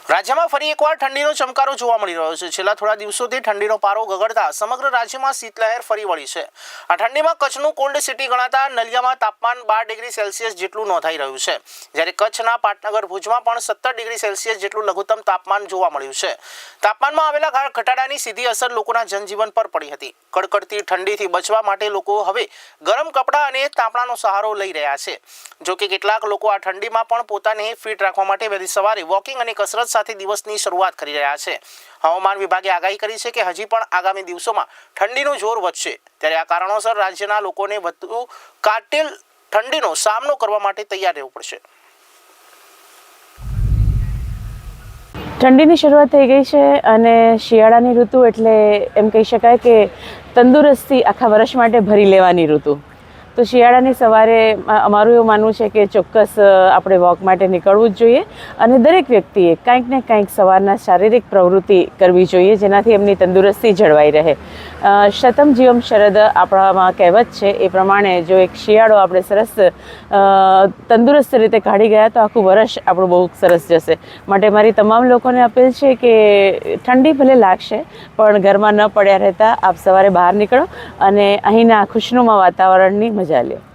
રાજ્યમાં ફરી એકવાર ઠંડીનો ચમકારો જોવા મળી રહ્યો છે। છેલ્લા થોડા દિવસોથી ઠંડીનો પારો ગગડતા સમગ્ર રાજ્યમાં શીતલહેર ફરી વળી છે। આ ઠંડીમાં કચ્છનું કોલ્ડ સિટી ગણાતા નલિયામાં તાપમાન 12 ડિગ્રી સેલ્સિયસ જેટલું નોંધાઈ રહ્યું છે, જ્યારે કચ્છના પાટનગર ભુજમાં પણ 17 ડિગ્રી સેલ્સિયસ જેટલું લઘુત્તમ તાપમાન જોવા મળ્યું છે। તાપમાનમાં આવેલા ઘટાડાની સીધી અસર લોકોના જનજીવન પર પડી હતી। કડકડતી ઠંડીથી બચવા માટે લોકો હવે ગરમ કપડાં અને તાપણાનો સહારો લઈ રહ્યા છે। જો કે કેટલાક લોકો આ ઠંડીમાં પણ પોતાને ફિટ રાખવા માટે વહેલી સવારે વોકિંગ અને કસરત સાથે દિવસની શરૂઆત કરી રહ્યા છે। હવામાન વિભાગે આગાહી કરી છે કે હજી પણ આગામી દિવસોમાં ઠંડીનું જોર વધશે, ત્યારે આ કારણોસર રાજ્યના લોકોને વધુ કાતિલ ઠંડીનો સામનો કરવા માટે તૈયાર રહેવું પડશે। ઠંડીની શરૂઆત થઈ ગઈ છે અને શિયાળાની ઋતુ એટલે એમ કહી શકાય કે તંદુરસ્તી આખા વર્ષ માટે ભરી લેવાની ઋતુ। તો શિયાળાની સવારે અમારું એવું માનવું છે કે ચોક્કસ આપણે વોક માટે નીકળવું જ જોઈએ અને દરેક વ્યક્તિએ કંઈક ને કંઈક સવારના શારીરિક પ્રવૃત્તિ કરવી જોઈએ, જેનાથી એમની તંદુરસ્તી જળવાઈ રહે। શતમ જીવમ શરદ આપણામાં કહેવત છે, એ પ્રમાણે જો એક શિયાળો આપણે સરસ તંદુરસ્ત રીતે કાઢી ગયા તો આખું વર્ષ આપણું બહુ સરસ જશે। માટે મારી તમામ લોકોને અપીલ છે કે ઠંડી ભલે લાગશે પણ ઘરમાં ન પડ્યા રહેતા આપ સવારે બહાર નીકળો અને અહીંના ખુશનુમા વાતાવરણની મજા લ્યો।